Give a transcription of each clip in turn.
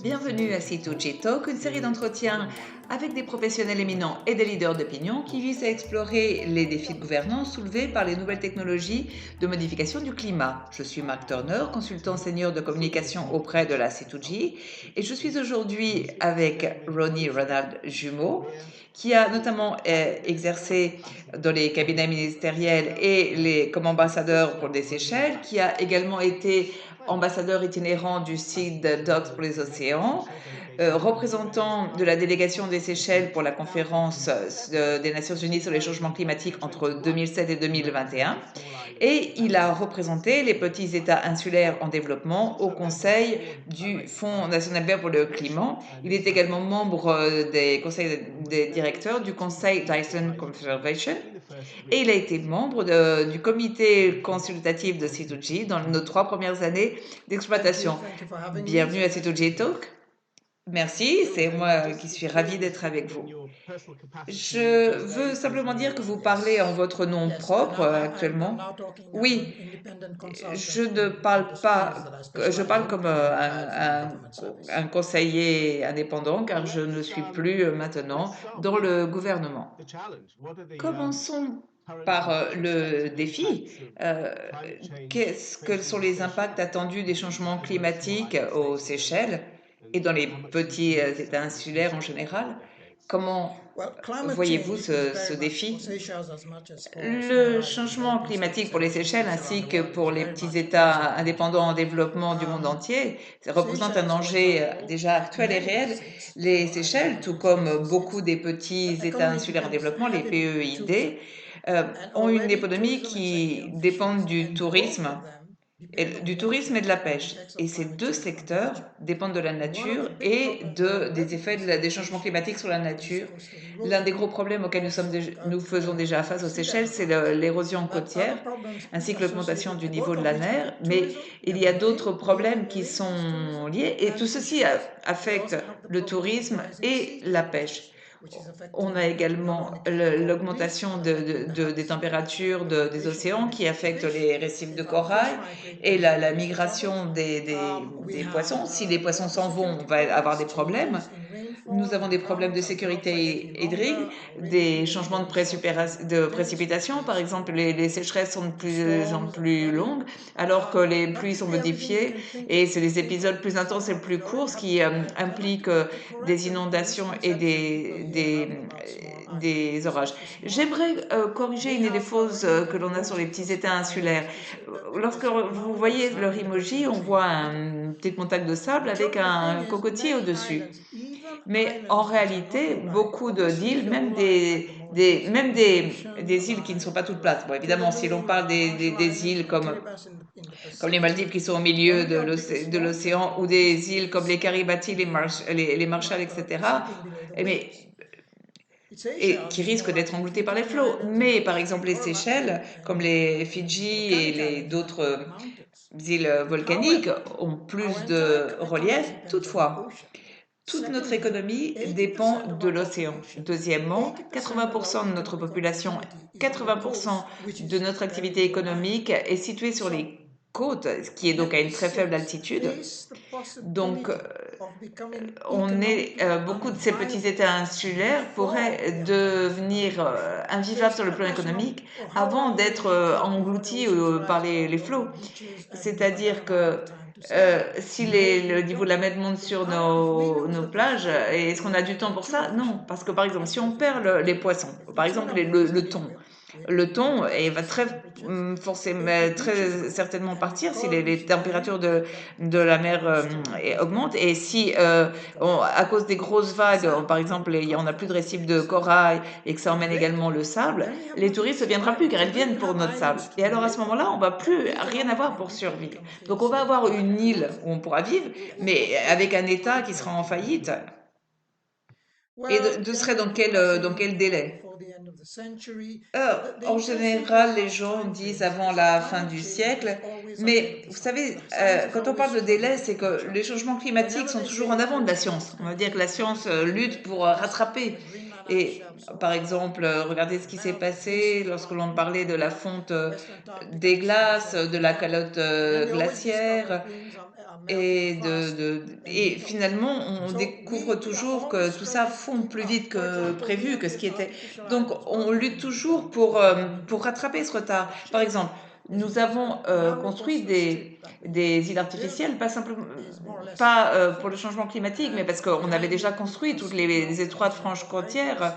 Bienvenue à C2G Talk, une série d'entretiens avec des professionnels éminents et des leaders d'opinion qui visent à explorer les défis de gouvernance soulevés par les nouvelles technologies de modification du climat. Je suis Mark Turner, consultant senior de communication auprès de la C2G et je suis aujourd'hui avec Ronnie Ronald Jumeau qui a notamment exercé dans les cabinets ministériels et comme ambassadeur pour les Seychelles, qui a également été ambassadeur itinérant du site Docs pour les océans, représentant de la délégation des Seychelles pour la conférence des Nations Unies sur les changements climatiques entre 2007 et 2021. Et il a représenté les petits États insulaires en développement au Conseil du Fonds national vert pour le climat. Il est également membre des conseils des directeurs du Conseil d'Iceland Conservation et il a été membre du comité consultatif de C2G dans nos 3 premières années d'exploitation. Bienvenue à C2G Talk. Merci, c'est moi qui suis ravie d'être avec vous. Je veux simplement dire que vous parlez en votre nom propre actuellement. Oui, je ne parle pas, je parle comme un conseiller indépendant car je ne suis plus maintenant dans le gouvernement. Commençons par le défi. Quels sont les impacts attendus des changements climatiques aux Seychelles et dans les petits États insulaires en général? Comment voyez-vous ce défi? Le changement climatique pour les Seychelles ainsi que pour les petits États indépendants en développement du monde entier, ça représente un danger déjà actuel et réel. Les Seychelles, tout comme beaucoup des petits États insulaires en développement, les PEID, ont une économie qui dépend du tourisme et de la pêche. Et ces deux secteurs dépendent de la nature et des effets des changements climatiques sur la nature. L'un des gros problèmes auxquels nous faisons déjà face aux Seychelles, c'est l'érosion côtière, ainsi que l'augmentation du niveau de la mer. Mais il y a d'autres problèmes qui sont liés et tout ceci affecte le tourisme et la pêche. On a également l'augmentation des températures des océans qui affectent les récifs de corail et la migration des poissons. Si les poissons s'en vont, on va avoir des problèmes. Nous avons des problèmes de sécurité hydrique, des changements de précipitation. Par exemple, les sécheresses sont de plus en plus longues alors que les pluies sont modifiées et c'est des épisodes plus intenses et plus courts, ce qui implique des inondations et des orages. J'aimerais corriger une idée fausse que l'on a sur les petits États insulaires. Lorsque vous voyez leur emoji, on voit une petite montagne de sable avec un cocotier au-dessus. Mais en réalité, beaucoup d'îles, même des îles qui ne sont pas toutes plates. Bon, évidemment, si l'on parle des îles comme les Maldives qui sont au milieu de l'océan ou des îles comme les Kiribati, les Marshall, etc., mais, et qui risquent d'être engloutis par les flots. Mais par exemple, les Seychelles, comme les Fidji et d'autres îles volcaniques, ont plus de relief. Toutefois, toute notre économie dépend de l'océan. Deuxièmement, 80% de notre population, 80% de notre activité économique est située sur les côtes, ce qui est donc à une très faible altitude. Donc, beaucoup de ces petits États insulaires pourraient devenir invivables sur le plan économique avant d'être engloutis par les flots. C'est-à-dire que si le niveau de la mer monte sur nos plages, est-ce qu'on a du temps pour ça? Non, parce que par exemple, si on perd les poissons, par exemple le thon va forcément, très certainement partir si les températures de la mer augmentent et si à cause des grosses vagues, par exemple, on n'a plus de récifs de corail et que ça emmène également le sable, les touristes ne viendront plus car ils viennent pour notre sable. Et alors à ce moment-là, on va plus rien avoir pour survivre. Donc on va avoir une île où on pourra vivre, mais avec un État qui sera en faillite. Et serait dans quel délai? En général, les gens disent avant la fin du siècle, mais vous savez, quand on parle de délai, c'est que les changements climatiques sont toujours en avant de la science. On va dire que la science lutte pour rattraper. Et par exemple, regardez ce qui s'est passé lorsque l'on parlait de la fonte des glaces, de la calotte glaciaire. Et finalement, on découvre toujours que tout ça fond plus vite que prévu, que ce qui était. Donc, on lutte toujours pour rattraper ce retard. Par exemple, nous avons construit des îles artificielles, pas simplement, pas pour le changement climatique, mais parce qu'on avait déjà construit toutes les étroites franges côtières.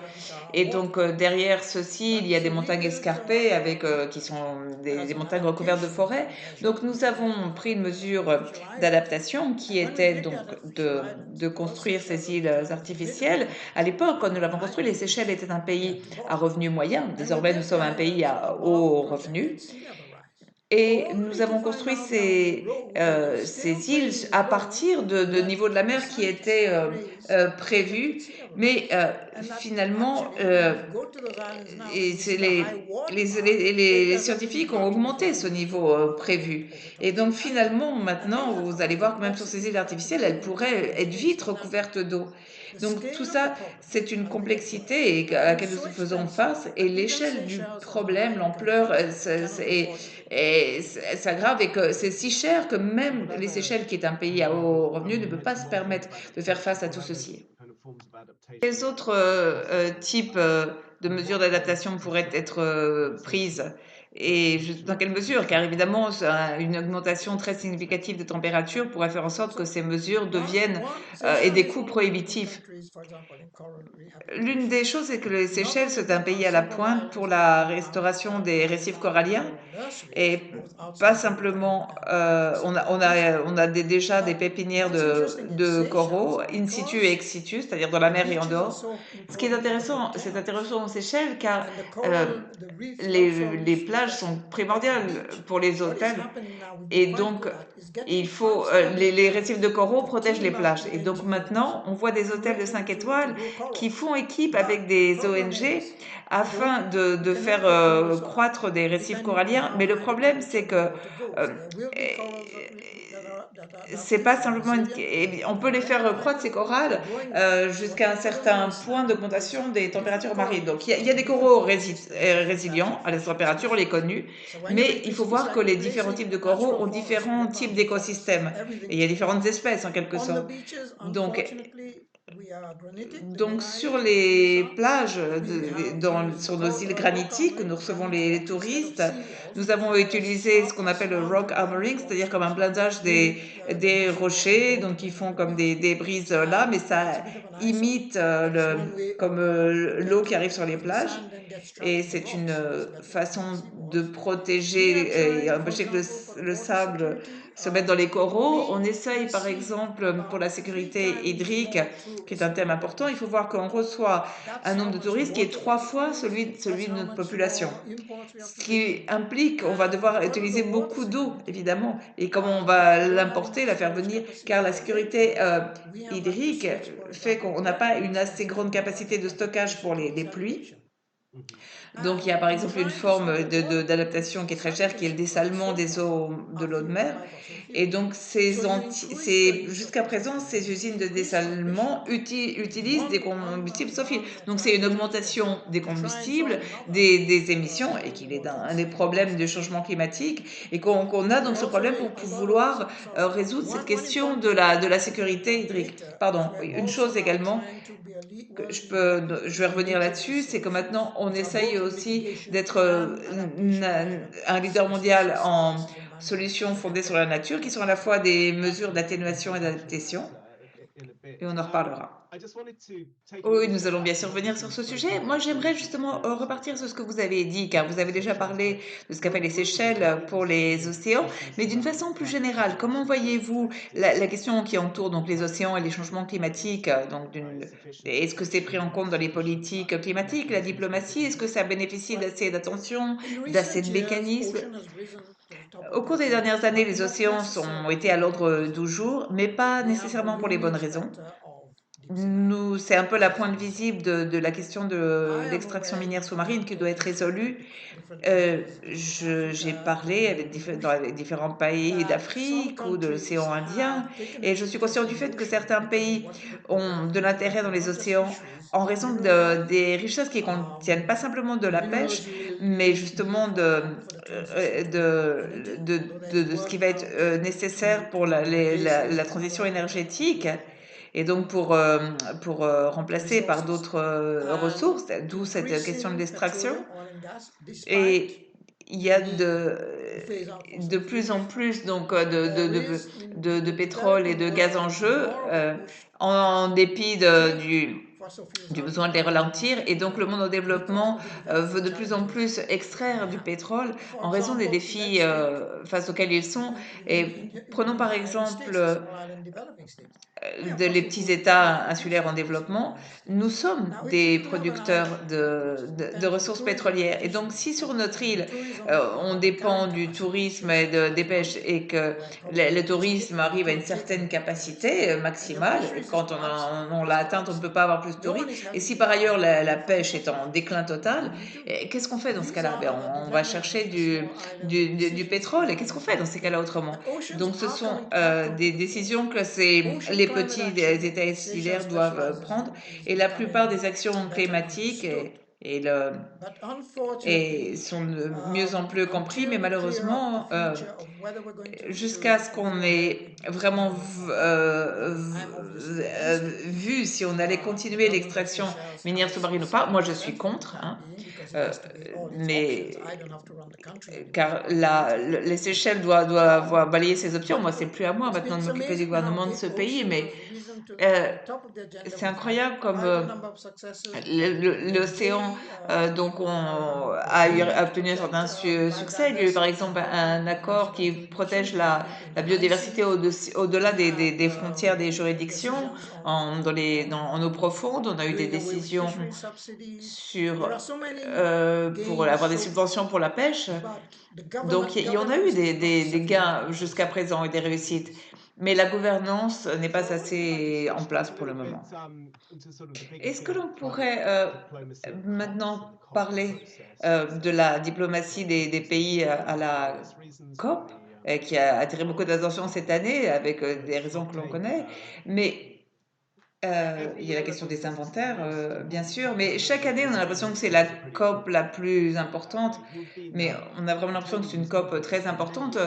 Et donc derrière ceci, il y a des montagnes escarpées avec qui sont des montagnes recouvertes de forêts. Donc nous avons pris une mesure d'adaptation qui était donc de construire ces îles artificielles. À l'époque, quand nous l'avons construit, les Seychelles étaient un pays à revenu moyen. Désormais, nous sommes un pays à haut revenu. Et nous avons construit ces îles à partir de niveau de la mer qui était prévu. Mais finalement, et c'est les scientifiques ont augmenté ce niveau prévu. Et donc finalement, maintenant, vous allez voir que même sur ces îles artificielles, elles pourraient être vite recouvertes d'eau. Donc tout ça, c'est une complexité à laquelle nous faisons face. Et l'échelle du problème, l'ampleur, et s'aggrave et que c'est si cher que même les Seychelles, qui est un pays à haut revenu, ne peut pas se permettre de faire face à tout ceci. Quels autres types de mesures d'adaptation pourraient être prises et dans quelle mesure? Car évidemment, une augmentation très significative de température pourrait faire en sorte que ces mesures deviennent et des coûts prohibitifs. L'une des choses, c'est que les Seychelles, c'est un pays à la pointe pour la restauration des récifs coralliens. Et pas simplement, déjà des pépinières de coraux, in situ et ex situ, c'est-à-dire dans la mer et en dehors. Ce qui est intéressant, c'est intéressant aux Seychelles car euh, les plages sont primordiales pour les hôtels et donc les récifs de coraux protègent les plages. Et donc maintenant, on voit des hôtels de 5 étoiles qui font équipe avec des ONG afin de faire croître des récifs coralliens. Mais le problème, c'est que euh, c'est pas simplement on peut les faire croître ces coralles jusqu'à un certain point d'augmentation des températures marines. Donc il y a des coraux résilients à la température, on les connaît, mais il faut voir que les différents types de coraux ont différents types d'écosystèmes et il y a différentes espèces en quelque sorte. Donc sur les plages, sur nos îles granitiques, où nous recevons les touristes, nous avons utilisé ce qu'on appelle le rock armoring, c'est-à-dire comme un blindage des rochers, donc qui font comme des brises là, mais ça imite comme l'eau qui arrive sur les plages. Et c'est une façon de protéger et empêcher que le sable se mette dans les coraux. On essaye, par exemple, pour la sécurité hydrique, qui est un thème important, il faut voir qu'on reçoit un nombre de touristes qui est 3 fois celui de notre population. Ce qui implique qu'on va devoir utiliser beaucoup d'eau, évidemment, et comment on va l'importer, la faire venir, car la sécurité hydrique fait qu'on n'a pas une assez grande capacité de stockage pour les pluies. Donc, il y a par exemple une forme d'adaptation qui est très chère, qui est le dessalement des eaux de l'eau de mer. Et donc, jusqu'à présent, ces usines de dessalement utilisent des combustibles fossiles. Donc, c'est une augmentation des combustibles, des émissions, et qu'il est un des problèmes du changement climatique, et qu'on a donc ce problème pour vouloir résoudre cette question de la sécurité hydrique. Pardon, oui, une chose également je vais revenir là-dessus, c'est que maintenant on essaye aussi d'être un leader mondial en solutions fondées sur la nature, qui sont à la fois des mesures d'atténuation et d'adaptation, et on en reparlera. Oui, nous allons bien sûr revenir sur ce sujet. Moi, j'aimerais justement repartir sur ce que vous avez dit, car vous avez déjà parlé de ce qu'appellent les Seychelles pour les océans, mais d'une façon plus générale, comment voyez-vous la question qui entoure donc les océans et les changements climatiques est-ce que c'est pris en compte dans les politiques climatiques, la diplomatie? Est-ce que ça bénéficie d'assez d'attention, d'assez de mécanismes? Au cours des dernières années, les océans ont été à l'ordre du jour, mais pas nécessairement pour les bonnes raisons. c'est un peu la pointe visible de la question de l'extraction minière sous-marine qui doit être résolue. J'ai parlé avec, avec différents pays d'Afrique ou de l'océan Indien, et je suis consciente du fait que certains pays ont de l'intérêt dans les océans en raison des richesses qui contiennent pas simplement de la pêche, mais justement de ce qui va être nécessaire pour la transition énergétique. Et donc pour remplacer par d'autres ressources, d'où cette question de l'extraction. Et il y a de plus en plus donc de pétrole et de gaz en jeu, en dépit du besoin de les ralentir. Et donc le monde en développement veut de plus en plus extraire du pétrole en raison des défis face auxquels ils sont. Et prenons par exemple les petits États insulaires en développement, nous sommes des producteurs de ressources pétrolières. Et donc, si sur notre île, on dépend du tourisme et des pêches et que le tourisme arrive à une certaine capacité maximale, quand on l'a atteinte, on ne peut pas avoir plus de tourisme. Et si par ailleurs la pêche est en déclin total, qu'est-ce qu'on fait dans ce cas-là? Ben, on va chercher du pétrole. Et qu'est-ce qu'on fait dans ces cas-là autrement? Donc, ce sont des décisions que les petits États insulaires doivent prendre. Et la plupart des actions climatiques et le, et sont de mieux en mieux compris, mais malheureusement, jusqu'à ce qu'on ait vraiment vu si on allait continuer l'extraction minière sous-marine ou pas, moi je suis contre, hein, euh, mais car les Seychelles doivent balayer ces options. Moi, c'est plus à moi maintenant de m'occuper du gouvernement de ce pays, mais euh, c'est incroyable comme l'océan donc a obtenu un certain succès. Il y a eu par exemple un accord qui protège la biodiversité au-delà des frontières des juridictions en eau profonde. On a eu des décisions sur pour avoir des subventions pour la pêche. Donc il y en a eu des gains jusqu'à présent et des réussites, mais la gouvernance n'est pas assez en place pour le moment. Est-ce que l'on pourrait maintenant parler de la diplomatie des pays à la COP, qui a attiré beaucoup d'attention cette année avec des raisons que l'on connaît, mais il y a la question des inventaires, bien sûr, mais chaque année, on a l'impression que c'est la COP la plus importante, mais on a vraiment l'impression que c'est une COP très importante.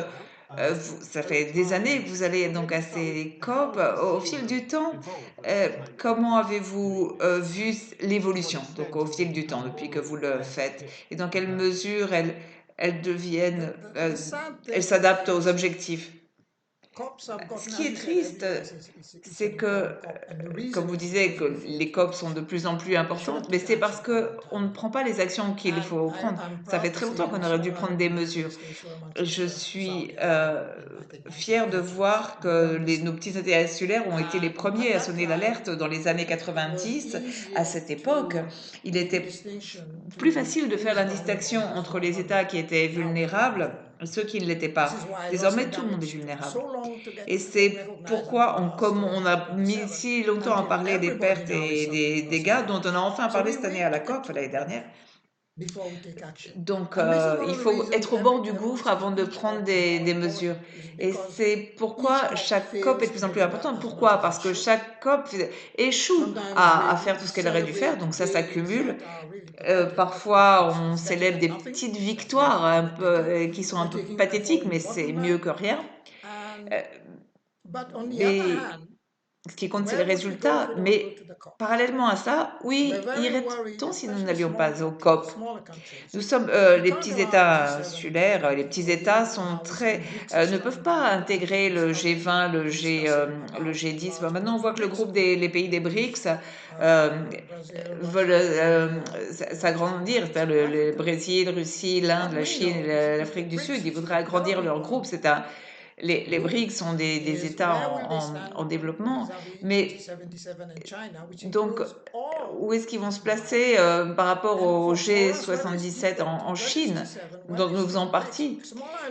Ça fait des années que vous allez donc à ces COP. Au fil du temps, comment avez-vous vu l'évolution, donc au fil du temps, depuis que vous le faites, et dans quelle mesure elles deviennent, elles s'adaptent aux objectifs? Ce qui est triste, c'est que, comme vous disiez, que les COP sont de plus en plus importantes, mais c'est parce qu'on ne prend pas les actions qu'il faut prendre. Ça fait très longtemps qu'on aurait dû prendre des mesures. Je suis fière de voir que nos petits États insulaires ont été les premiers à sonner l'alerte dans les années 90. À cette époque, il était plus facile de faire la distinction entre les États qui étaient vulnérables et ceux qui ne l'étaient pas. Désormais, tout le monde est vulnérable. Et c'est pourquoi, comme on a mis si longtemps à parler des pertes et des dégâts, dont on a enfin parlé cette année à la COP, l'année dernière, donc il faut être au bord du gouffre avant de prendre des mesures. Et c'est pourquoi chaque COP est de plus en plus importante. Pourquoi? Parce que chaque COP échoue à faire tout ce qu'elle aurait dû faire, donc ça s'accumule. Parfois, on célèbre des petites victoires un peu, qui sont un peu pathétiques, mais c'est mieux que rien. Euh, mais ce qui compte, c'est les résultats. Mais parallèlement à ça, oui, irait-on si nous n'allions pas au COP? Nous sommes les petits États insulaires. Les petits États sont ne peuvent pas intégrer le G20, le G10. Bon, maintenant, on voit que le groupe les pays des BRICS euh, veulent s'agrandir. C'est-à-dire le Brésil, Russie, l'Inde, la Chine, et l'Afrique du Sud. Ils voudraient agrandir leur groupe. les BRICS sont des États en développement, mais donc où est-ce qu'ils vont se placer par rapport au G77 en Chine, dont nous faisons partie?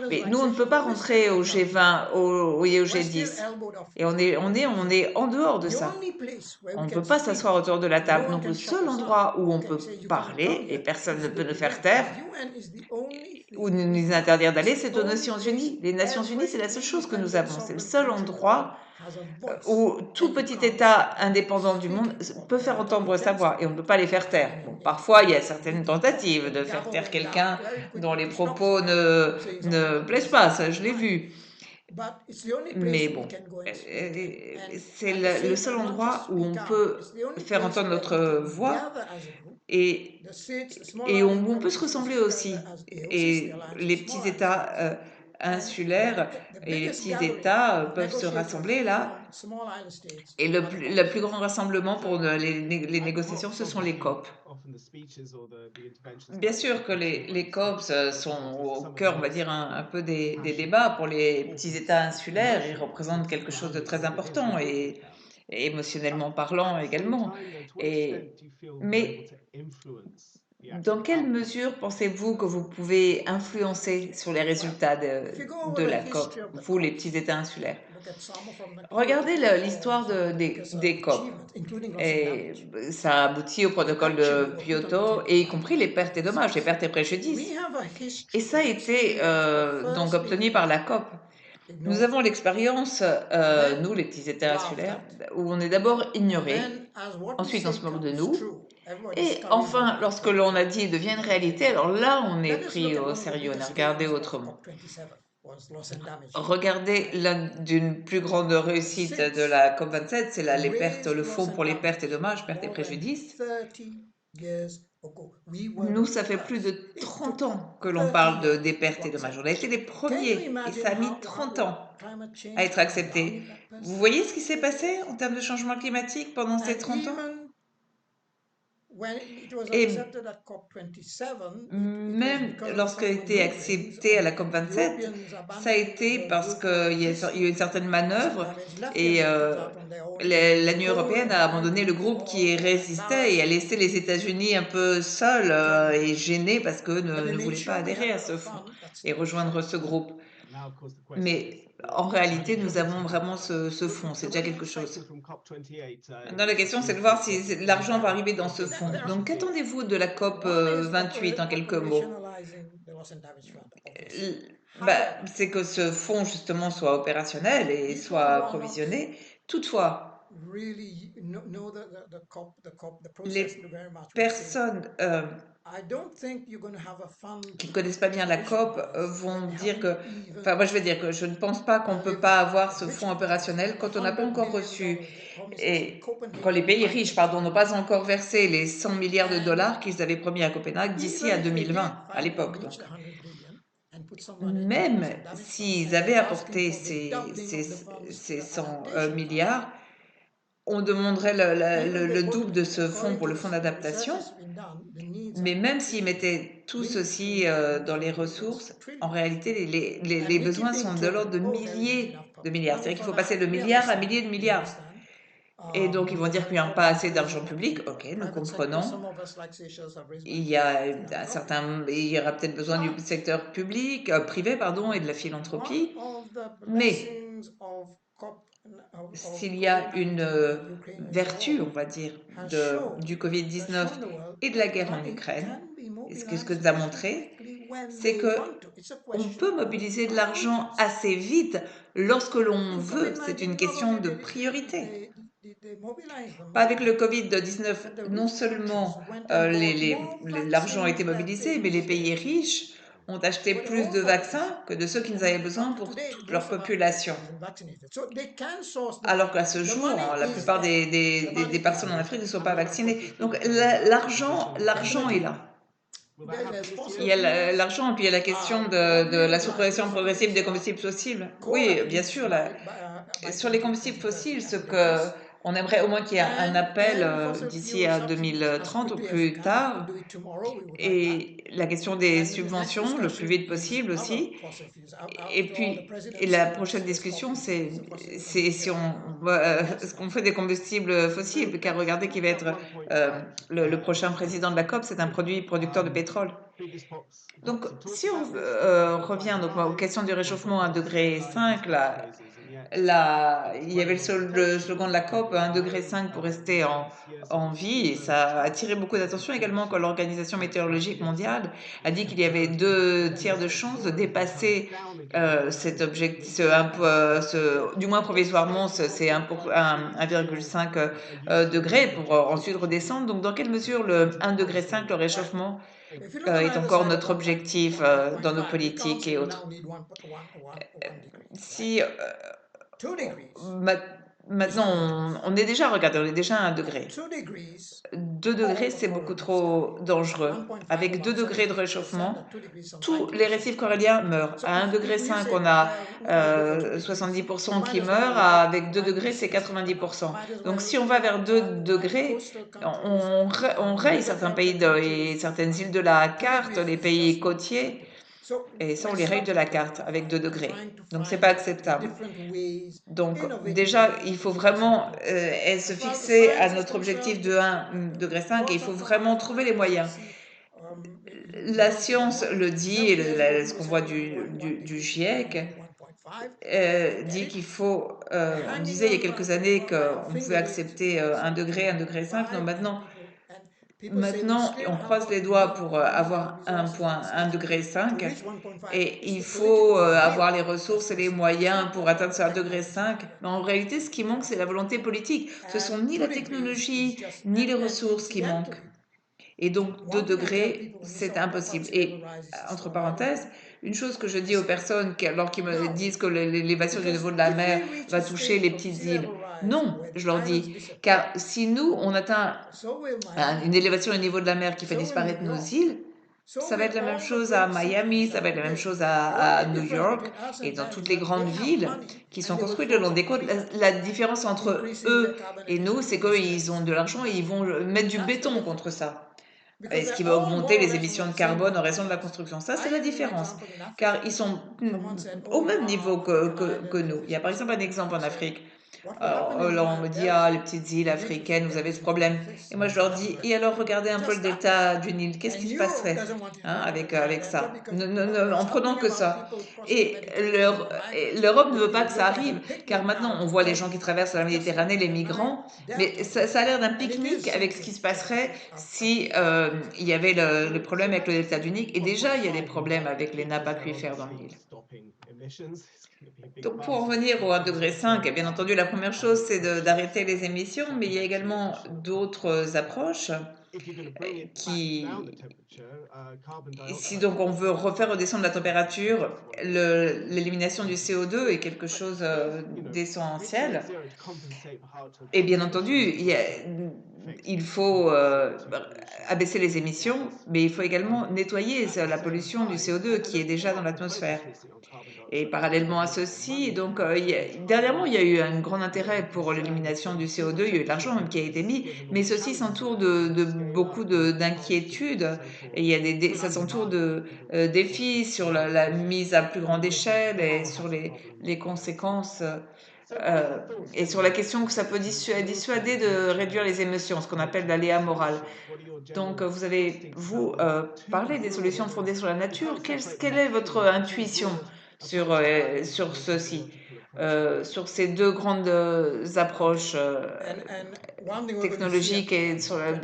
Mais nous, on ne peut pas rentrer au G20 et au G10. Et on est en dehors de ça. On ne peut pas s'asseoir autour de la table. Donc le seul endroit où on peut parler, et personne ne peut nous faire taire, ou nous interdire d'aller, c'est aux Nations Unies. Les Nations Unies, c'est la seule chose que nous avons. C'est le seul endroit où tout petit État indépendant du monde peut faire entendre sa voix et on ne peut pas les faire taire. Bon, parfois, il y a certaines tentatives de faire taire quelqu'un dont les propos ne plaisent pas, ça je l'ai vu. Mais bon, c'est le seul endroit où on peut faire entendre notre voix et, où on peut se ressembler aussi. Et les petits États insulaires et les petits États peuvent se rassembler là. Et le plus grand rassemblement pour les négociations, ce sont les COP. Bien sûr que les COP sont au cœur, on va dire, un peu des débats. Pour les petits États insulaires, ils représentent quelque chose de très important et émotionnellement parlant également. Mais dans quelle mesure pensez-vous que vous pouvez influencer sur les résultats de la COP, vous, les petits États insulaires? Regardez l'histoire des COP. Et ça aboutit au protocole de Kyoto, et y compris les pertes et dommages, les pertes et préjudices. Et ça a été donc obtenu par la COP. Nous avons l'expérience, nous, les petits États insulaires, où on est d'abord ignoré, ensuite on se moque de nous, et enfin, lorsque l'on a dit devient une réalité, alors là, on est pris au sérieux, on est regardé autrement. Regardez l'une d'une plus grande réussite de la COP27, c'est les pertes, le fonds pour les pertes et dommages, pertes et préjudices. Nous, ça fait plus de 30 ans que l'on parle des pertes et dommages. On a été les premiers et ça a mis 30 ans à être accepté. Vous voyez ce qui s'est passé en termes de changement climatique pendant ces 30 ans? Et même lorsqu'il a été accepté à la COP27, ça a été parce qu'il y a eu une certaine manœuvre et l'Union européenne a abandonné le groupe qui résistait et a laissé les États-Unis un peu seuls et gênés parce que ne voulaient pas adhérer à ce fonds et rejoindre ce groupe. Mais en réalité, nous avons vraiment ce fonds, c'est déjà quelque chose. Maintenant, la question, c'est de voir si l'argent va arriver dans ce fonds. Donc, qu'attendez-vous de la COP 28 en quelques mots? C'est que ce fonds, justement, soit opérationnel et soit approvisionné. Toutefois, les personnes qui ne connaissent pas bien la COP vont dire que, enfin moi je vais dire que je ne pense pas qu'on ne peut pas avoir ce fonds opérationnel quand on n'a pas encore reçu, et quand les pays riches, pardon, n'ont pas encore versé les 100 milliards de dollars qu'ils avaient promis à Copenhague d'ici à 2020, à l'époque donc. Même s'ils avaient apporté ces 100 milliards, on demanderait le double de ce fonds pour le fonds d'adaptation, mais même s'ils mettaient tout ceci dans les ressources, en réalité, les besoins sont de l'ordre de milliers de milliards. C'est-à-dire qu'il faut passer de milliards à milliers de milliards. Et donc, ils vont dire qu'il n'y a pas assez d'argent public. Ok, nous comprenons. Il y aura peut-être besoin du secteur public, privé, pardon, et de la philanthropie. Mais s'il y a une vertu, on va dire, du Covid-19 et de la guerre en Ukraine, et ce que nous a montré, c'est que on peut mobiliser de l'argent assez vite lorsque l'on veut. C'est une question de priorité. Avec le Covid-19, non seulement l'argent a été mobilisé, mais les pays riches ont acheté plus de vaccins que de ceux qu'ils avaient besoin pour toute leur population. Alors qu'à ce jour, la plupart des personnes en Afrique ne sont pas vaccinées. Donc l'argent est là. Il y a l'argent, et puis il y a la question de la suppression progressive des combustibles fossiles. Oui, bien sûr. Sur les combustibles fossiles, ce que On aimerait au moins qu'il y ait un appel and fossil d'ici fuel à subsidies as 2030 au quickly as you plus can. If you can tard. do it tomorrow, we would like that. Et la question des And the next subventions le plus discussion vite is possible other aussi. fossil fuels. Et After all, the puis, et president la said prochaine discussion, stopping c'est the fossil fuel c'est si ce qu'on fait des combustibles fossiles, car regardez qui va être le prochain président de la COP, c'est un producteur de pétrole. Donc, si on revient donc, aux questions du réchauffement à 1,5 degré, là, il y avait le slogan de la COP, 1,5 degré pour rester en vie, et ça a attiré beaucoup d'attention également quand l'Organisation météorologique mondiale a dit qu'il y avait 2 tiers de chances de dépasser cet objectif, du moins provisoirement, c'est 1,5 degré pour ensuite redescendre. Donc, dans quelle mesure le 1,5 degré, le réchauffement, if you look on est either encore side of notre objectif dans nos 1.5, we politiques et constantly autres? now need one degree, right? Si 2 degrees is maintenant not enough. on est déjà, regardez, on est déjà à 1 degré. 2 degrees 2 degrés, all c'est all beaucoup of the sky. trop dangereux. 1.5 Avec 2 about degrés de 70% réchauffement, at 2 degrees, some tous les 90%. récifs coralliens meurent. So À 1 degré if you 5, say, on a well, we're going to go for 2 degrees, you 70% qui might as well meurent. Avec 2 degrés, c'est 90%. might as Donc well si on va vers 2 wipe degrés, coastal countries on and raye river certains delta pays et countries. certaines îles de la 2 carte, degrees les is pays just not côtiers, acceptable. So et ça, on we're les raye de la struggling carte avec 2 and degrés. trying to Donc c'est pas find acceptable. different ways, Donc innovative déjà, ways il to faut resolve this vraiment problem. se As far as the fixer à science is notre objectif concerned, de 1,5 degré et il words faut have vraiment come trouver les out. You moyens. see, you La don't think science le dit, 70 years ago ce people qu'on said voit one du degree, now we GIEC, need 1.5. Forget dit it. qu'il faut, We're on hanging disait il y a on quelques années by our qu'on pouvait accepter fingernails 1 degré 5. Non, and people say we on still have croise what les we doigts need, pour the mineral avoir resources and the 1 stuff degré to 5 reach 1.5. et It's il the faut political will. avoir les That's ressources et les missing. It's moyens not pour the atteindre ce 1 degré technology 5. Mais en that réalité, ce qui manque, c'est la matters. volonté politique. Ce sont And ni 2 la degrees is technologie, just, ni les and ressources qui manquent. incidentally, Et donc 2 one thing I tell degrés, people when they say, c'est oh, that impossible. much level Et rise is entre so high, don't parenthèses, worry. une chose que je I dis aux say, personnes alors qu'ils me no, disent que l'élévation du niveau because de la if mer we reach va a toucher state les of petites sea îles, level rise non, where the je leur islands dis, disappear, car si nous, on atteint so will Miami, une élévation du niveau de la mer qui fait so will New disparaître nos York. îles, So ça va will être la même all the chose à great Miami, cities ça of va être la même today. chose The à only New difference York between us et and dans them toutes is les that grandes they have villes money qui and sont they will construites le throw long des some côtes. money at La différence entre increasing their eux carbon et nous, c'est emissions qu'ils ont steadily. de l'argent et ils vont mettre du That's the béton contre difference. ça. Et Because ce they're qui va all augmenter more or les less on émissions the de same carbone en level raison de as la us. construction. Ça, c'est I la use an différence. example in Car Africa. ils sont Someone said, au oh, même niveau African que islands, nous. they're Il y a par so exemple un small. exemple I en said, Afrique. what will happen in Alors on me dit, Delta? les petites îles You need to africaines, vous forget avez ce this because problème. it exists Et moi, je leur dis, elsewhere. et alors regardez un peu le Just that much. delta du Nil, qu'est-ce And qui se Europe passerait doesn't want you to forget avec, the avec delta ça? because what's En prenant happening que about ça. people crossing the Et Mediterranean and migrants, l'Europe ne veut pas it que ça look like a arrive, car picnic maintenant now on voit les compared gens to qui what traversent la was just Méditerranée, les the Nile migrants, mais Delta ça a l'air d'un and it is pique-nique avec ce qui sinking se because passerait of si people. il y avait le problème avec le delta du Nil. Et déjà, il y a des problèmes avec les nappes aquifères dans le Nil. Donc pour en revenir au 1,5 degré, et bien entendu, la première chose, c'est d'arrêter les émissions, mais il y a également d'autres approches qui... Si donc on veut refaire redescendre la température, l'élimination du CO2 est quelque chose d'essentiel. Et bien entendu, il faut abaisser les émissions, mais il faut également nettoyer la pollution du CO2 qui est déjà dans l'atmosphère. Et parallèlement à ceci, donc dernièrement, il y a eu un grand intérêt pour l'élimination du CO2, il y a eu de l'argent même qui a été mis, mais ceci s'entoure de beaucoup d'inquiétudes, et ça s'entoure de défis sur la mise à plus grande échelle et sur les conséquences et sur la question que ça peut dissuader de réduire les émissions, ce qu'on appelle l'aléa moral. Donc, vous avez, parlé des solutions fondées sur la nature. Quelle est votre intuition sur ceci, sur ces deux grandes approches And one thing we're going to see technologiques et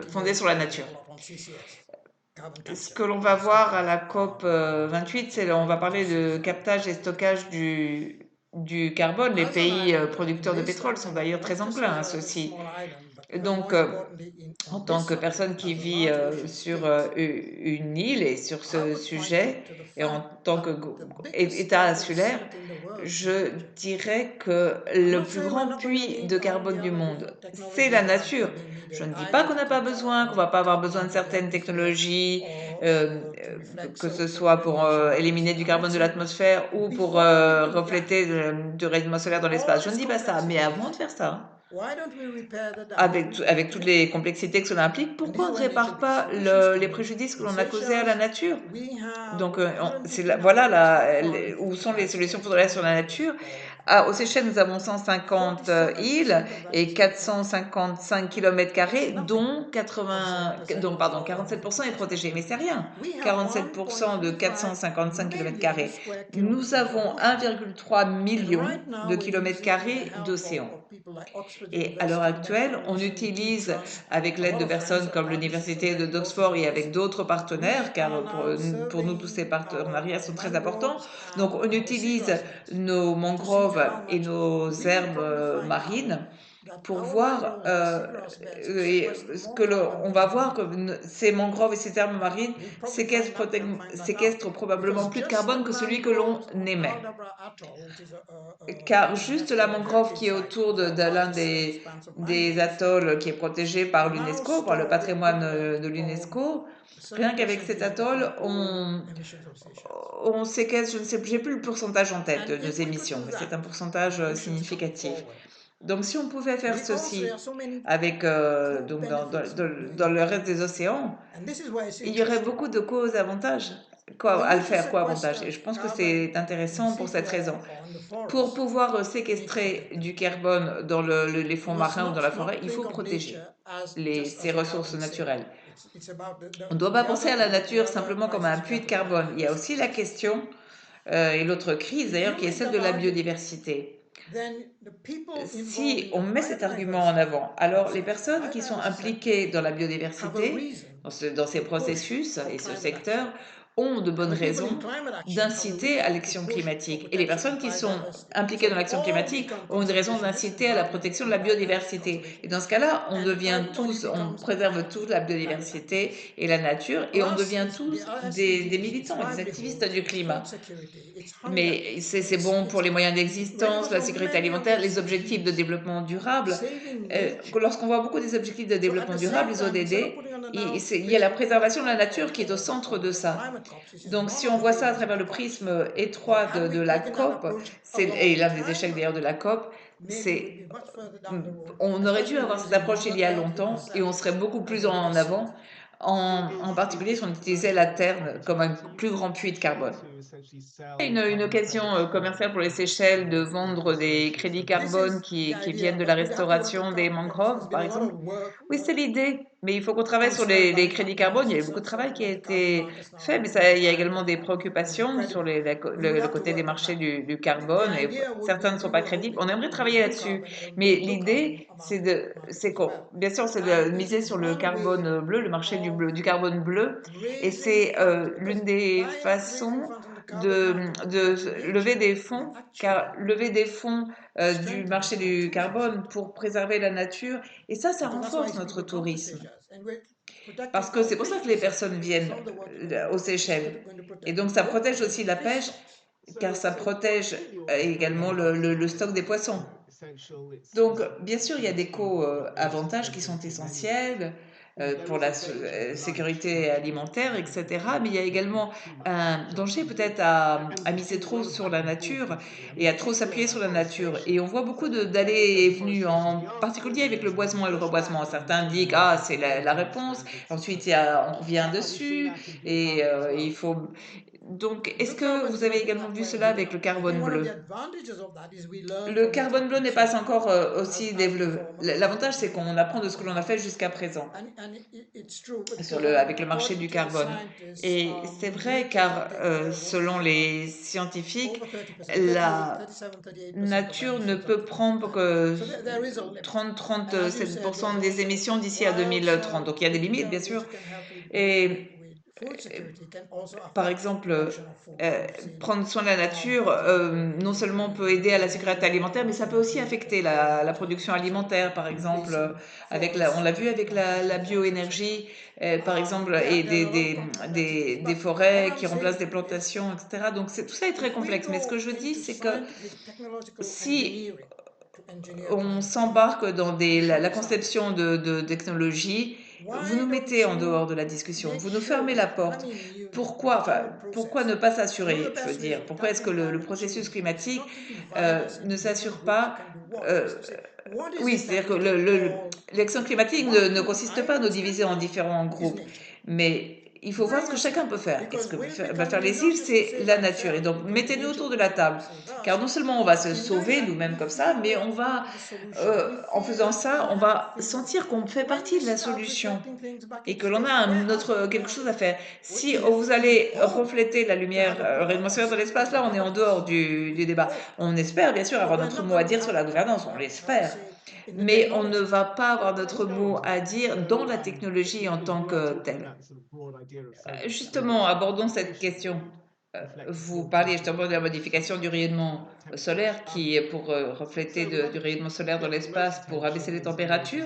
fondées sur la nature? on CCS, carbon Ce capture que l'on va and voir à storage. la COP 28, on va parler de captage et stockage du carbone. Les As an pays island, producteurs de this pétrole sont d'ailleurs not très just enclins à as a ceci. small island, but Donc, more importantly, en on tant this que subject, personne qui as a vit large ocean sur state, une île et sur I ce would point sujet, to the et en fact tant that que the biggest État carbon insulaire, sink in the world is je nature. dirais que I'm le not plus saying we're grand not going to puits need de all the carbone du other monde, different c'est la technologies that nature. are being needed, Je ne dis pas either qu'on to n'a pas keep besoin, qu'on va pas avoir carbon besoin de out of the certaines atmosphere technologies, or to reflect que ce CO2 soit pour radiation in the éliminer du atmosphere. I'm not carbone de saying that. l'atmosphère ou pour Before we do that, refléter du rayonnement solaire dans all l'espace. Je ne this dis pas ça, mais complexity avant de faire ça, avec toutes les complexités que cela implique, pourquoi on ne répare pas les préjudices que l'on a causés à la nature? Donc, voilà où sont les solutions photovoltaïques sur la nature. Aux Seychelles, nous avons 150 îles et 455 km², dont 47% est protégé. Mais c'est rien, 47% de 455 km². Nous avons 1,3 million de kilomètres carrés d'océan. Et à l'heure actuelle, on utilise, avec l'aide de personnes comme l'Université d'Oxford et avec d'autres partenaires, car pour nous, tous ces partenariats sont très importants. Donc, on utilise nos mangroves et nos herbes marines pour voir, on va voir que ces mangroves et ces herbes marines séquestrent probablement plus de carbone que celui que l'on émet. Car juste la mangrove qui est autour de l'un des atolls qui est protégé par l'UNESCO, par le patrimoine de l'UNESCO, rien qu'avec cet atoll, on séquestre, je ne sais plus, j'ai plus le pourcentage en tête de nos émissions, mais c'est un pourcentage significatif. Donc si on pouvait faire ceci avec, donc dans le reste des océans, il y aurait beaucoup de causes avantages à le faire, quoi avantage. Et je pense que c'est intéressant pour cette raison. Pour pouvoir séquestrer du carbone dans les fonds marins ou dans la forêt, il faut protéger ces ressources naturelles. On ne doit pas penser à la nature simplement comme à un puits de carbone. Il y a aussi la question, et l'autre crise d'ailleurs, qui est celle de la biodiversité. Si on met cet argument en avant, alors les personnes qui sont impliquées dans la biodiversité, dans ces processus et ce secteur, ont de bonnes raisons d'inciter à l'action climatique. Et les personnes qui sont impliquées dans l'action climatique ont une raison d'inciter à la protection de la biodiversité. Et dans ce cas-là, on préserve tous la biodiversité et la nature, et on devient tous des militants et des activistes du climat. Mais c'est bon pour les moyens d'existence, la sécurité alimentaire, les objectifs de développement durable. Lorsqu'on voit beaucoup des objectifs de développement durable, les ODD, il y a la préservation de la nature qui est au centre de ça. Donc si on voit ça à travers le prisme étroit de la COP, et l'un des échecs d'ailleurs de la COP, on aurait dû avoir cette approche il y a longtemps et on serait beaucoup plus en avant, en particulier si on utilisait la Terre comme un plus grand puits de carbone. Une occasion commerciale pour les Seychelles de vendre des crédits carbone qui viennent de la restauration des mangroves, par exemple. Oui, c'est l'idée, mais il faut qu'on travaille sur les crédits carbone. Il y a eu beaucoup de travail qui a été fait, mais il y a également des préoccupations sur le côté des marchés du carbone, et certains ne sont pas crédibles. On aimerait travailler là-dessus, mais l'idée, bien sûr, c'est de miser sur le carbone bleu, le marché du carbone bleu, et c'est l'une des façons de lever des fonds, car lever des fonds du marché du carbone pour préserver la nature, et ça renforce notre tourisme. Parce que c'est pour ça que les personnes viennent aux Seychelles. Et donc ça protège aussi la pêche, car ça protège également le stock des poissons. Donc, bien sûr, il y a des co-avantages qui sont essentiels pour la sécurité alimentaire, etc. Mais il y a également un danger peut-être à miser trop sur la nature et à trop s'appuyer sur la nature. Et on voit beaucoup d'allées et venues, en particulier avec le boisement et le reboisement. Certains disent ah, c'est la réponse. Ensuite, on revient dessus et il faut. Donc, est-ce que vous avez également vu cela avec le carbone bleu? Le carbone bleu n'est pas encore aussi développé. L'avantage, c'est qu'on apprend de ce que l'on a fait jusqu'à présent avec le marché du carbone. Et c'est vrai car selon les scientifiques, la nature ne peut prendre que 30-37% des émissions d'ici à 2030. Donc il y a des limites, bien sûr. Et par exemple, prendre soin de la nature, non seulement peut aider à la sécurité alimentaire, mais ça peut aussi affecter la production alimentaire, par exemple, on l'a vu avec la bioénergie, par exemple, et des forêts qui remplacent des plantations, etc. Donc tout ça est très complexe. Mais ce que je dis, c'est que si on s'embarque dans la conception de technologies vous nous mettez en dehors de la discussion, vous nous fermez la porte. Pourquoi, enfin, pourquoi ne pas s'assurer, je veux dire, pourquoi est-ce que le processus climatique ne s'assure pas oui, c'est-à-dire que l'action climatique ne consiste pas à nous diviser en différents groupes, mais il faut voir ce que chacun peut faire. Et ce que va faire les îles, c'est la nature. Et donc, mettez-nous autour de la table. Car non seulement on va se sauver nous-mêmes comme ça, mais on va, en faisant ça, on va sentir qu'on fait partie de la solution et que l'on a quelque chose à faire. Si vous allez refléter la lumière rayonnement solaire dans l'espace, là, on est en dehors du débat. On espère bien sûr avoir notre mot à dire sur la gouvernance, on l'espère. Mais on ne va pas avoir notre mot à dire dans la technologie en tant que telle. Justement, abordons cette question. Vous parliez justement de la modification du rayonnement solaire qui est pour refléter du rayonnement solaire dans l'espace pour abaisser les températures.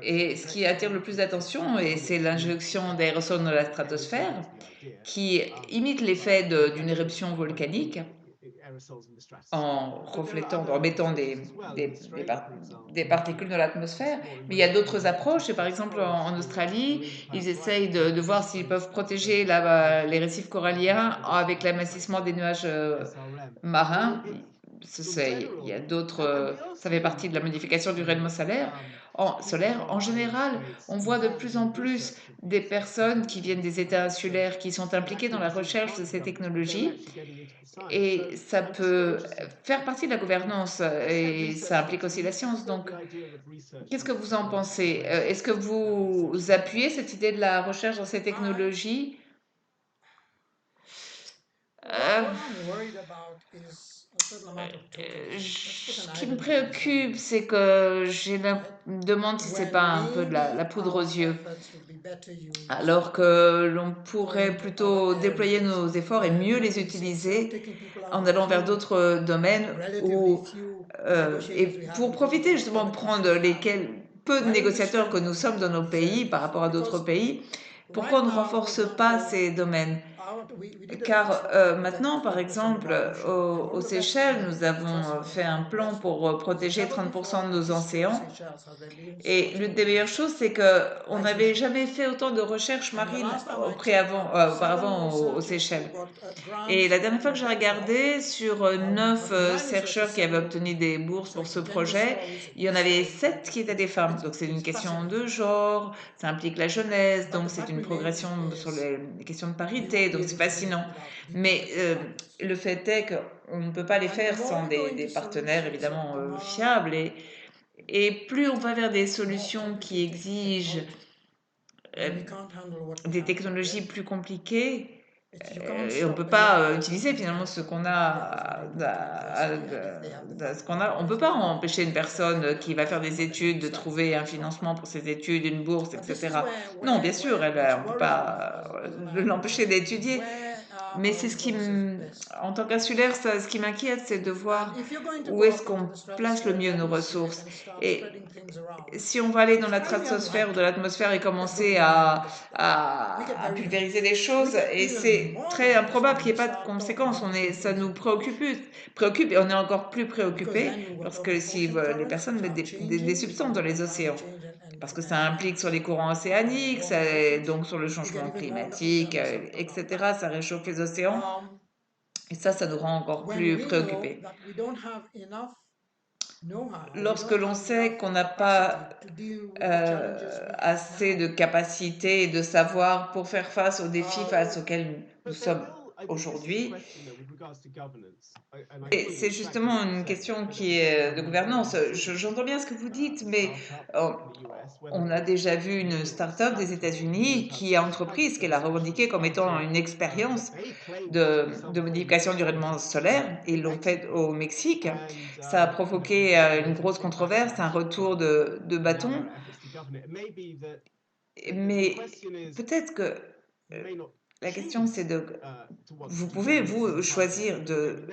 Et ce qui attire le plus d'attention, et c'est l'injection d'aérosols dans la stratosphère qui imite l'effet d'une éruption volcanique en reflétant, en mettant des particules dans l'atmosphère. Mais il y a d'autres approches. Et par exemple, en Australie, ils essayent de voir s'ils peuvent protéger les récifs coralliens avec l'amincissement des nuages marins. Il y a d'autres, ça fait partie de la modification du rayonnement solaire. En général, on voit de plus en plus des personnes qui viennent des États insulaires qui sont impliquées dans la recherche de ces technologies et ça peut faire partie de la gouvernance et ça implique aussi la science. Donc, qu'est-ce que vous en pensez? Est-ce que vous appuyez cette idée de la recherche dans ces technologies? Euh, Ce qui me préoccupe, c'est que me demande si c'est pas un peu de la poudre aux yeux, alors que l'on pourrait plutôt déployer nos efforts et mieux les utiliser en allant vers d'autres domaines et pour profiter justement de prendre peu de négociateurs que nous sommes dans nos pays par rapport à d'autres pays, pourquoi on ne renforce pas ces domaines? Car maintenant, par exemple, aux Seychelles, nous avons fait un plan pour protéger 30% de nos océans. Et l'une des meilleures choses, c'est qu'on n'avait jamais fait autant de recherches marines auparavant aux Seychelles. Et la dernière fois que j'ai regardé, sur 9 chercheurs qui avaient obtenu des bourses pour ce projet, il y en avait 7 qui étaient des femmes. Donc c'est une question de genre, ça implique la jeunesse, donc c'est une progression sur les questions de parité, donc c'est fascinant. Mais le fait est qu'on ne peut pas les faire sans des partenaires évidemment fiables. Et plus on va vers des solutions qui exigent euh, des technologies plus compliquées, et on peut pas utiliser finalement ce qu'on a, on peut pas empêcher une personne qui va faire des études de trouver un financement pour ses études, une bourse, etc. Non, bien sûr, on peut pas l'empêcher d'étudier. Mais c'est en tant qu'insulaire, ce qui m'inquiète, c'est de voir où est-ce qu'on place le mieux nos ressources. Et si on va aller dans la stratosphère ou de l'atmosphère et commencer à pulvériser les choses, et c'est très improbable qu'il n'y ait pas de conséquences, ça nous préoccupe et on est encore plus préoccupé parce que si les personnes mettent des substances dans les océans, parce que ça implique sur les courants océaniques, donc sur le changement climatique, etc., ça réchauffe les océans, et ça nous rend encore plus préoccupés. Lorsque l'on sait qu'on n'a pas assez de capacité et de savoir pour faire face aux défis face auxquels nous sommes aujourd'hui. Et c'est justement une question qui est de gouvernance. J'entends bien ce que vous dites, mais on a déjà vu une start-up des États-Unis qui a entrepris ce qu'elle a revendiqué comme étant une expérience de modification du rayonnement solaire. Ils l'ont fait au Mexique. Ça a provoqué une grosse controverse, un retour de bâton. Mais peut-être que la question c'est vous pouvez vous choisir de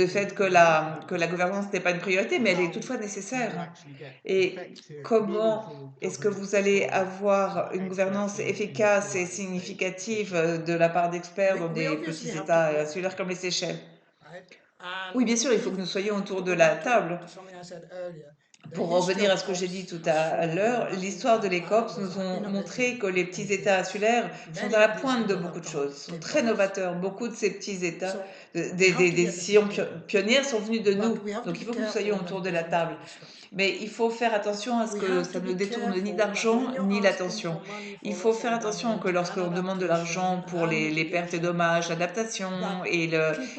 fait que la gouvernance n'est pas une priorité, mais elle est toutefois nécessaire. Et comment est-ce que vous allez avoir une gouvernance efficace et significative de la part d'experts dans des petits États insulaires comme les Seychelles? Oui, bien sûr, il faut que nous soyons autour de la table. Pour revenir à ce que j'ai dit tout à l'heure, l'histoire de l'ECOPS nous ont montré que les petits États insulaires sont à la pointe de beaucoup de choses, sont très novateurs. Beaucoup de ces petits États, des décisions pionnières sont venues de nous. Donc il faut que nous soyons autour de la table. Mais il faut faire attention à ce que ça ne détourne ni l'argent ni l'attention. Il faut faire attention que lorsque l'on demande de l'argent pour les pertes et dommages, l'adaptation et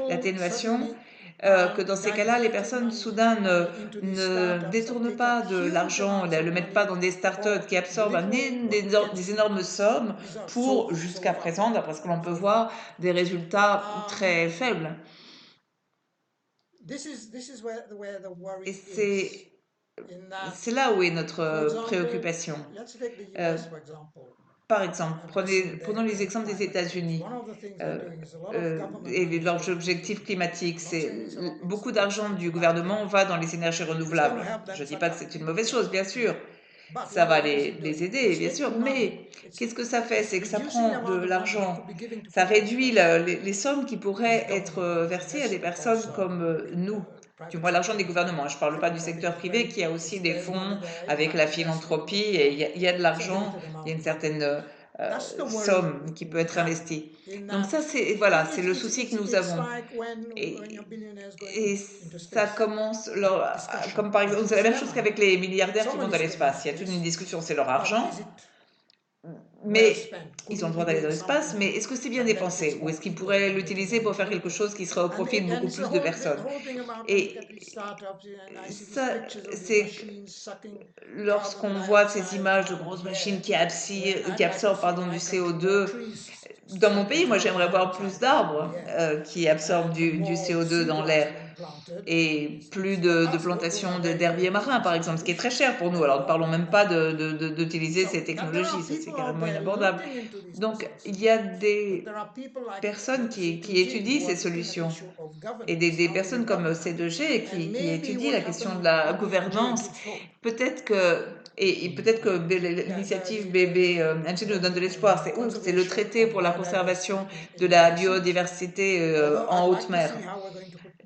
l'atténuation, que dans ces cas-là, les personnes soudain ne détournent pas de l'argent, ne le mettent pas dans des startups qui absorbent des énormes sommes pour, jusqu'à présent, d'après ce que l'on peut voir, des résultats très faibles. Et c'est là où est notre préoccupation. Euh, Par exemple, prenons les exemples des États-Unis et leurs objectifs climatiques. Beaucoup d'argent du gouvernement va dans les énergies renouvelables. Je ne dis pas que c'est une mauvaise chose, bien sûr. Ça va les aider, bien sûr. Mais qu'est-ce que ça fait? C'est que ça prend de l'argent. Ça réduit les sommes qui pourraient être versées à des personnes comme nous. Du moins l'argent des gouvernements. Je ne parle pas du secteur privé qui a aussi des fonds avec la philanthropie et il y a de l'argent, il y a une certaine somme qui peut être investie. Donc ça, c'est voilà, c'est le souci que nous avons. Et, et ça commence, comme par exemple, c'est la même chose qu'avec les milliardaires qui vont dans l'espace. Il y a toute une discussion, c'est leur argent, mais ils ont le droit d'aller dans l'espace, mais est-ce que c'est bien dépensé? Ou est-ce qu'ils pourraient l'utiliser pour faire quelque chose qui serait au profit de beaucoup plus de personnes? Et ça, c'est lorsqu'on voit ces images de grosses machines qui absorbent pardon, du CO2. Dans mon pays, moi, j'aimerais voir plus d'arbres qui absorbent du CO2 dans l'air et plus de plantations d'herbiers marins, par exemple, ce qui est très cher pour nous. Alors, ne parlons même pas d'utiliser ces technologies, ça c'est carrément inabordable. Donc, il y a des personnes qui étudient ces solutions et des personnes comme C2G qui étudient la question de la gouvernance. Peut-être que et peut-être que l'initiative bébé NG nous donne de l'espoir. C'est le traité pour la conservation de la biodiversité en haute mer.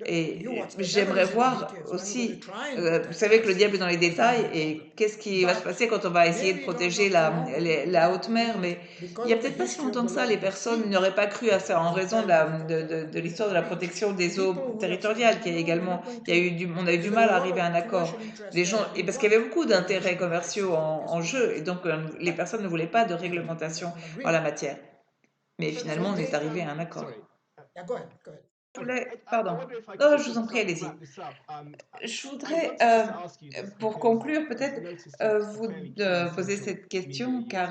Et j'aimerais voir aussi, vous savez que le diable est dans les détails, et qu'est-ce qui va se passer quand on va essayer de protéger la haute mer. Mais il n'y a peut-être pas si longtemps que ça, les personnes n'auraient pas cru à ça en raison de l'histoire de la protection des eaux territoriales, on a eu du mal à arriver à un accord. Et parce qu'il y avait beaucoup d'intérêts commerciaux en jeu, et donc les personnes ne voulaient pas de réglementation en la matière. Mais finalement, on est arrivé à un accord. Pardon. Non, je vous en prie, allez-y. Je voudrais, pour conclure, peut-être vous poser cette question, car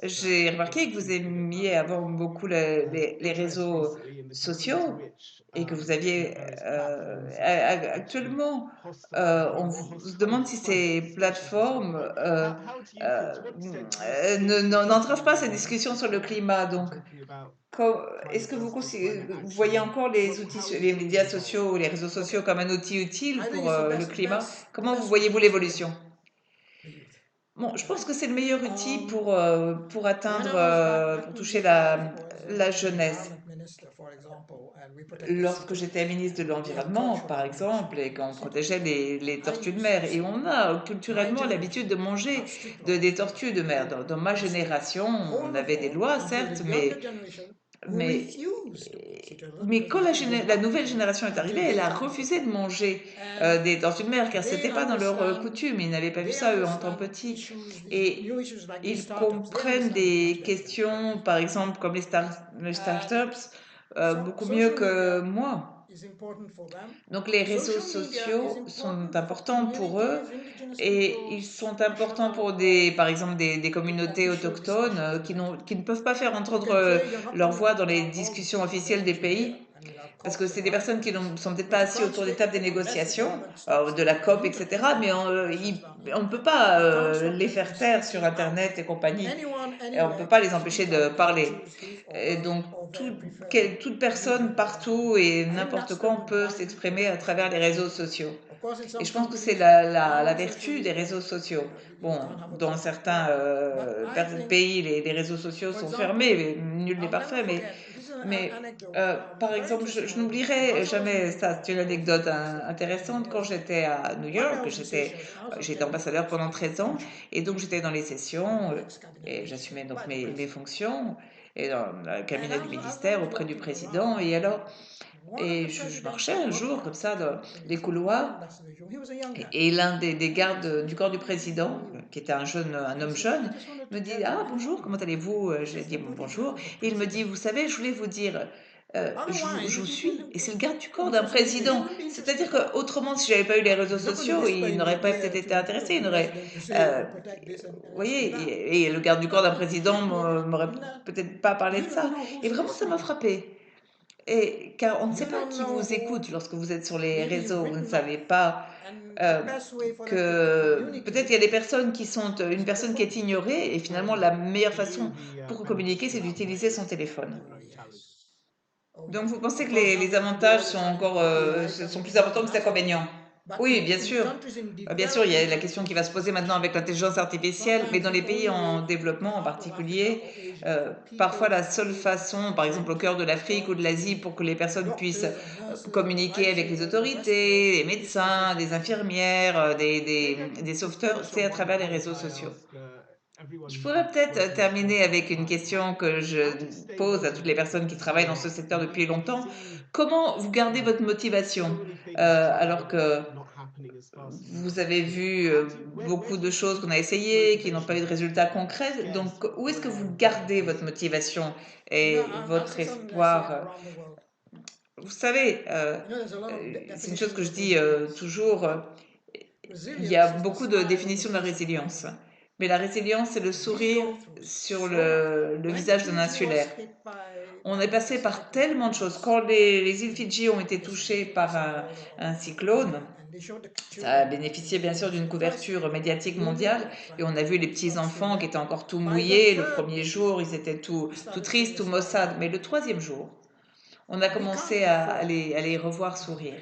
j'ai remarqué que vous aimiez avant beaucoup les réseaux sociaux et que vous aviez actuellement, on se demande si ces plateformes n'entravent pas cette discussion sur le climat. Donc, est-ce que vous voyez encore les outils, les médias sociaux ou les réseaux sociaux comme un outil utile pour le climat? Comment vous voyez-vous l'évolution? Bon, je pense que c'est le meilleur outil pour atteindre, pour toucher la jeunesse. Lorsque j'étais ministre de l'Environnement, par exemple, et qu'on protégeait les tortues de mer, et on a culturellement l'habitude de manger des tortues de mer. Dans ma génération, on avait des lois, certes, mais, mais quand la nouvelle génération est arrivée, elle a refusé de manger des tortues de mer car c'était pas dans leur coutume. Ils n'avaient pas vu ça eux en tant que petits. Et ils comprennent des questions, par exemple comme les startups, beaucoup mieux que moi. Donc les réseaux sociaux sont importants pour eux et ils sont importants pour par exemple des communautés autochtones qui ne peuvent pas faire entendre leur voix dans les discussions officielles des pays. Parce que c'est des personnes qui ne sont peut-être pas assis autour des tables des négociations, de la COP, etc. Mais on ne peut pas les faire taire sur Internet et compagnie. Et on ne peut pas les empêcher de parler. Et donc, toute personne, partout et n'importe quand peut s'exprimer à travers les réseaux sociaux. Et je pense que c'est la vertu des réseaux sociaux. Bon, dans certains pays, les réseaux sociaux sont fermés, mais nul n'est parfait, mais Mais par exemple, je n'oublierai jamais ça. C'est une anecdote intéressante. Quand j'étais à New York, j'étais ambassadeur pendant 13 ans. Et donc, j'étais dans les sessions et j'assumais donc mes fonctions et dans le cabinet du ministère auprès du président. Et je marchais un jour comme ça dans les couloirs et l'un des gardes du corps du président, qui était un homme jeune, me dit: «Ah bonjour, comment allez-vous?» J'ai dit: «Bon, bonjour». Et il me dit: «Vous savez, je voulais vous dire, je vous suis et c'est le garde du corps d'un président». C'est-à-dire qu'autrement, si j'avais pas eu les réseaux sociaux, il n'aurait pas peut-être été intéressé, il n'aurait, euh, vous voyez, et le garde du corps d'un président m'aurait peut-être pas parlé de ça. Et vraiment, ça m'a frappé. Et car on ne sait pas qui vous écoute lorsque vous êtes sur les réseaux, vous ne savez pas euh, que peut-être il y a des personnes qui sont une personne qui est ignorée et finalement la meilleure façon pour communiquer c'est d'utiliser son téléphone. Donc vous pensez que les avantages sont encore sont plus importants que les inconvénients? Oui, bien sûr. Bien sûr, il y a la question qui va se poser maintenant avec l'intelligence artificielle, mais dans les pays en développement en particulier, parfois la seule façon, par exemple au cœur de l'Afrique ou de l'Asie, pour que les personnes puissent communiquer avec les autorités, les médecins, des infirmières, des sauveteurs, c'est à travers les réseaux sociaux. Je pourrais peut-être terminer avec une question que je pose à toutes les personnes qui travaillent dans ce secteur depuis longtemps. Comment vous gardez votre motivation alors que vous avez vu beaucoup de choses qu'on a essayées, qui n'ont pas eu de résultats concrets? Donc, où est-ce que vous gardez votre motivation et votre espoir? Vous savez, c'est une chose que je dis toujours. Il y a beaucoup de définitions de la résilience. Mais la résilience, c'est le sourire sur le visage d'un insulaire. On est passé par tellement de choses. Quand les îles Fidji ont été touchées par un cyclone, ça a bénéficié bien sûr d'une couverture médiatique mondiale et on a vu les petits enfants qui étaient encore tout mouillés. Le premier jour, ils étaient tout tristes, tout maussades. Mais le troisième jour, on a commencé à les revoir sourire.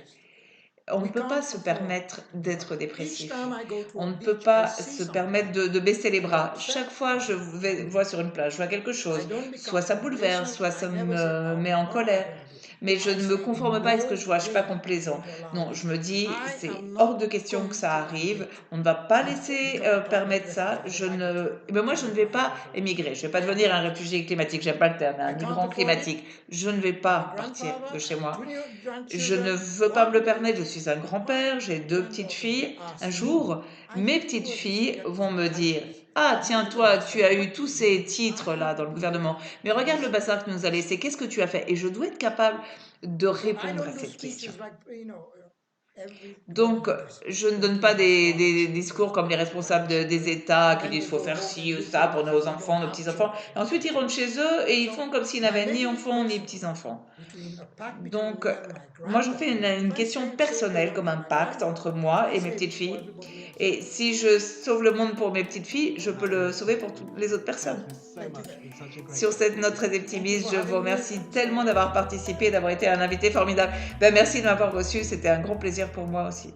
On ne peut pas se permettre d'être dépressif. On ne peut pas se permettre de baisser les bras. Chaque fois je vois sur une plage, je vois quelque chose, soit ça bouleverse, soit ça me met en colère. Mais je ne me conforme pas à ce que je vois, je ne suis pas complaisant. Non, je me dis, c'est hors de question que ça arrive. On ne va pas laisser permettre ça. Mais moi, je ne vais pas émigrer. Je ne vais pas devenir un réfugié climatique. J'aime pas le terme, un migrant climatique. Je ne vais pas partir de chez moi. Je ne veux pas me le permettre, je suis un grand-père, j'ai deux petites filles. Un jour, mes petites filles vont me dire: «Ah tiens, toi, tu as eu tous ces titres-là dans le gouvernement, mais regarde le bazar que nous a laissé, qu'est-ce que tu as fait?» Et je dois être capable de répondre à cette question. Donc, je ne donne pas des discours comme les responsables des États qui disent faut faire ci ou ça pour nos enfants, nos petits-enfants. Et ensuite, ils rentrent chez eux et ils font comme s'ils n'avaient ni enfants ni petits-enfants. Donc, moi, j'en fais une question personnelle, comme un pacte entre moi et mes petites filles. Et si je sauve le monde pour mes petites filles, je peux le sauver pour toutes les autres personnes. Sur cette note très optimiste, je vous remercie tellement d'avoir participé, d'avoir été un invité formidable. Ben, merci de m'avoir reçu, c'était un grand plaisir pour moi aussi.